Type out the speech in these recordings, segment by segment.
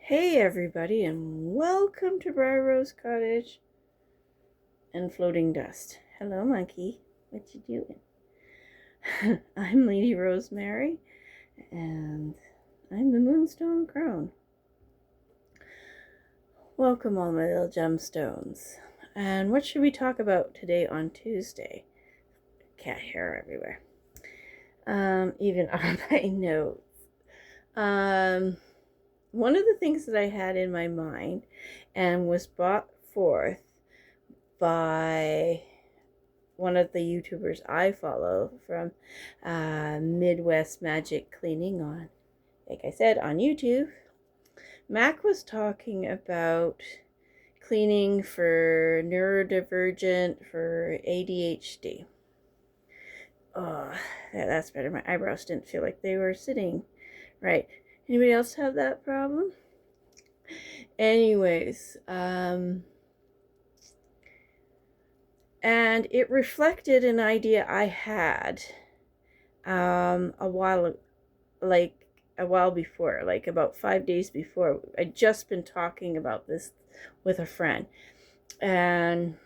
Hey everybody, and welcome to Briar Rose Cottage and Floating Dust. Hello monkey, what you doing? I'm Lady Rosemary, and I'm the Moonstone Crone. Welcome all my little gemstones. And what should we talk about today on Tuesday? Cat hair everywhere. Even on my notes. One of the things that I had in my mind and was brought forth by one of the YouTubers I follow from Midwest Magic Cleaning on, like I said, on YouTube. Mac was talking about cleaning for neurodivergent, for ADHD. Oh, that's better. My eyebrows didn't feel like they were sitting right. Anybody else have that problem? Anyways, and it reflected an idea I had a while before, like about 5 days before. I'd just been talking about this with a friend, and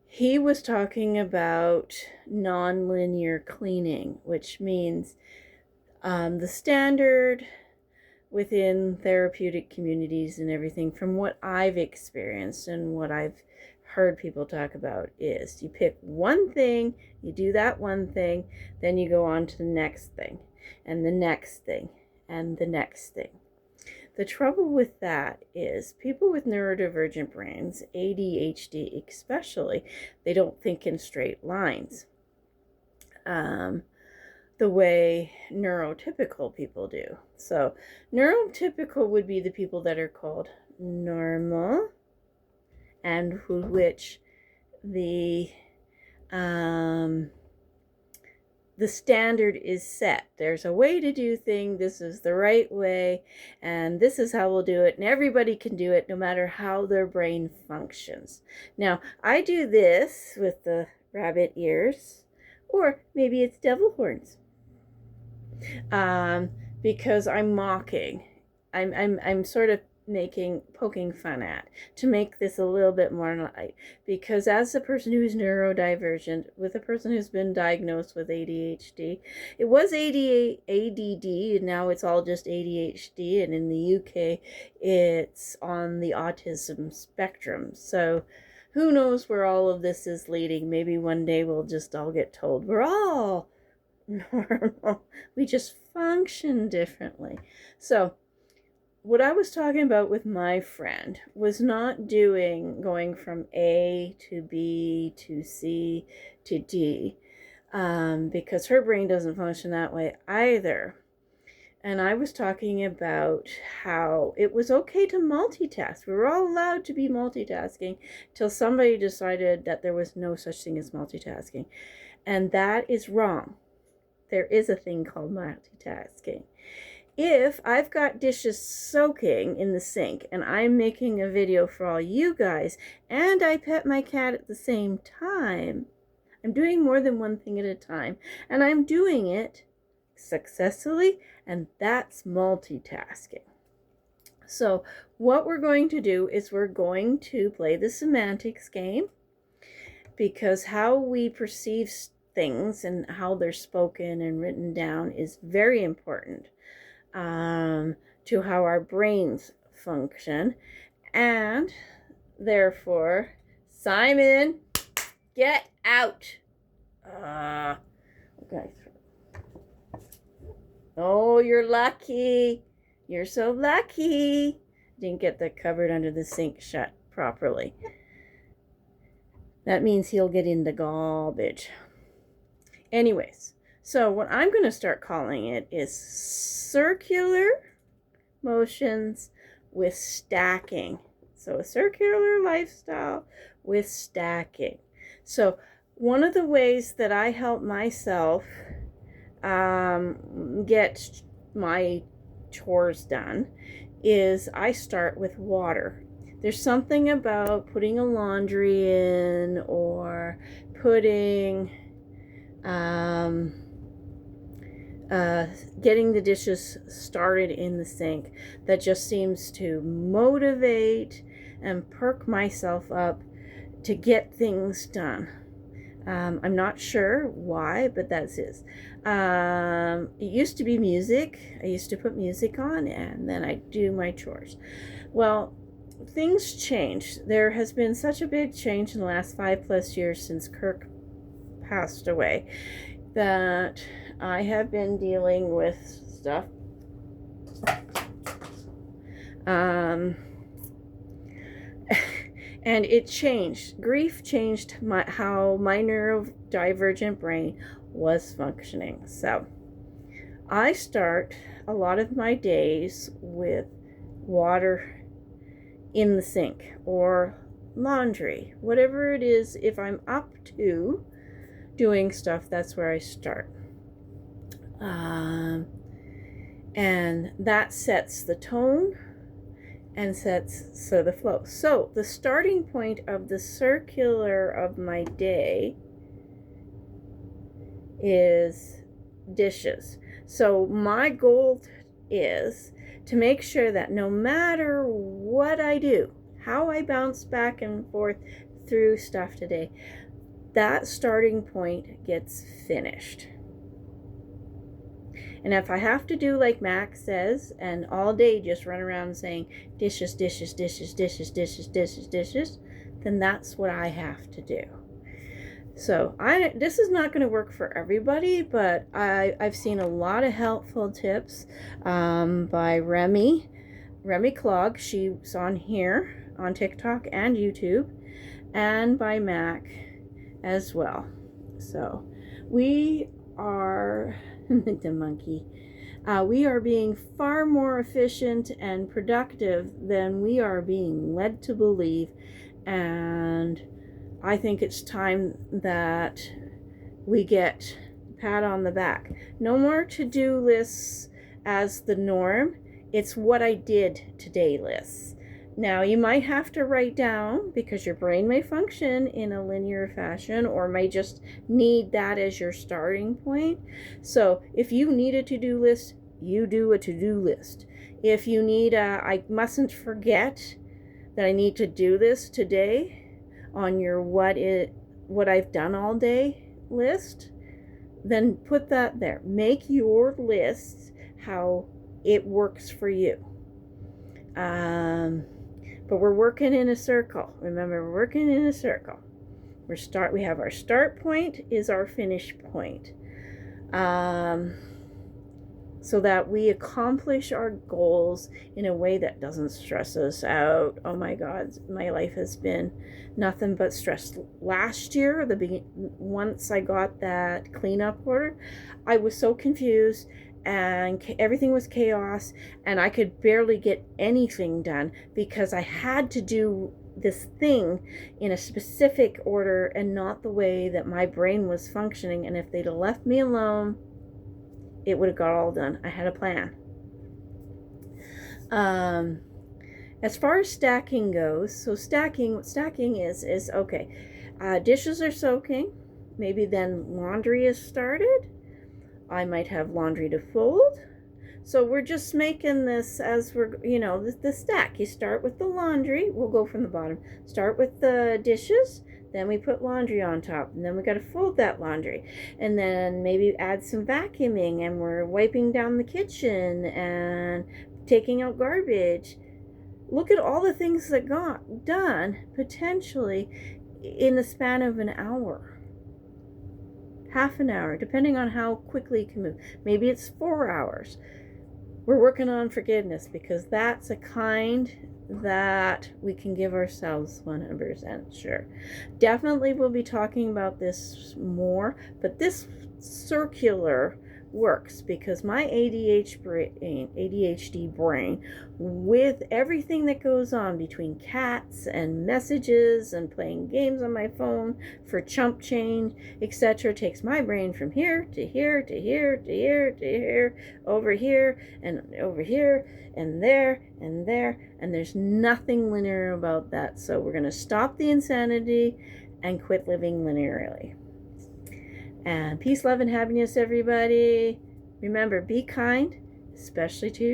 he was talking about non-linear cleaning, which means the standard within therapeutic communities and everything, from what I've experienced and what I've heard people talk about, is you pick one thing, you do that one thing, then you go on to the next thing and the next thing and the next thing. The trouble with that is people with neurodivergent brains, ADHD especially, they don't think in straight lines the way neurotypical people do. So neurotypical would be the people that are called normal, and for which the standard is set. There's a way to do things. This is the right way, and this is how we'll do it, and everybody can do it no matter how their brain functions. Now, I do this with the rabbit ears, or maybe it's devil horns. Because I'm mocking. I'm sort of poking fun at, to make this a little bit more light, because as a person who's neurodivergent, with a person who's been diagnosed with ADHD, it was ADD, and now it's all just ADHD, and in the UK it's on the autism spectrum. So who knows where all of this is leading. Maybe one day we'll just all get told we're all normal. We just function differently. So what I was talking about with my friend was not going from A to B to C to D, because her brain doesn't function that way either. And I was talking about how it was okay to multitask. We were all allowed to be multitasking till somebody decided that there was no such thing as multitasking. And that is wrong. There is a thing called multitasking. If I've got dishes soaking in the sink and I'm making a video for all you guys, and I pet my cat at the same time, I'm doing more than one thing at a time, and I'm doing it successfully, and that's multitasking. So what we're going to do is we're going to play the semantics game, because how we perceive things and how they're spoken and written down is very important to how our brains function. And therefore, Simon, get out. Okay. Oh, you're lucky. You're so lucky. Didn't get the cupboard under the sink shut properly. That means he'll get in the garbage. Anyways, so what I'm going to start calling it is circular motions with stacking. So a circular lifestyle with stacking. So one of the ways that I help myself get my chores done is I start with water. There's something about putting a laundry in, or putting getting the dishes started in the sink that just seems to motivate and perk myself up to get things done. I'm not sure why, but that's it. It used to be music. I used to put music on and then I do my chores. Well, things changed. There has been such a big change in the last 5+ years since Kirk passed away that I have been dealing with stuff. And it changed. Grief changed how my neurodivergent brain was functioning. So I start a lot of my days with water in the sink or laundry, whatever it is. If I'm up to doing stuff, that's where I start. And that sets the tone and sets the flow. So the starting point of the circular of my day is dishes. So my goal is to make sure that no matter what I do, how I bounce back and forth through stuff today, that starting point gets finished. And if I have to do like Max says, and all day just run around saying dishes, dishes, dishes, dishes, dishes, dishes, dishes, then that's what I have to do. So this is not going to work for everybody, but I've seen a lot of helpful tips by Remy Clog. She's on here on TikTok and YouTube, and by Mac as well. So we are the monkey. We are being far more efficient and productive than we are being led to believe, and I think it's time that we get a pat on the back. No more to-do lists as the norm. It's what I did today lists. Now, you might have to write down because your brain may function in a linear fashion or may just need that as your starting point. So if you need a to-do list, you do a to-do list. If you need I mustn't forget that I need to do this today on your what I've done all day list, then put that there. Make your list how it works for you. But we're working in a circle. Remember, we're working in a circle. We have our start point is our finish point. So that we accomplish our goals in a way that doesn't stress us out. Oh my God, my life has been nothing but stress. Last year, once I got that cleanup order, I was so confused and everything was chaos and I could barely get anything done because I had to do this thing in a specific order and not the way that my brain was functioning. And if they'd have left me alone, it would have got all done. I had a plan. As far as stacking goes, so what stacking is okay. Dishes are soaking. Maybe then laundry is started. I might have laundry to fold. So we're just making this as we're, the stack. You start with the laundry. We'll go from the bottom. Start with the dishes. Then we put laundry on top. And then we got to fold that laundry. And then maybe add some vacuuming. And we're wiping down the kitchen and taking out garbage. Look at all the things that got done potentially in the span of an hour. Half an hour, depending on how quickly you can move. Maybe it's 4 hours. We're working on forgiveness because that's a kind that we can give ourselves 100% sure. Definitely we'll be talking about this more, but this circular works because my ADHD brain, with everything that goes on between cats and messages and playing games on my phone for chump change, etc., takes my brain from here to here to here to here to here, over here and over here and there and there, and there's nothing linear about that. So we're going to stop the insanity and quit living linearly. And peace, love, and happiness, everybody. Remember, be kind, especially to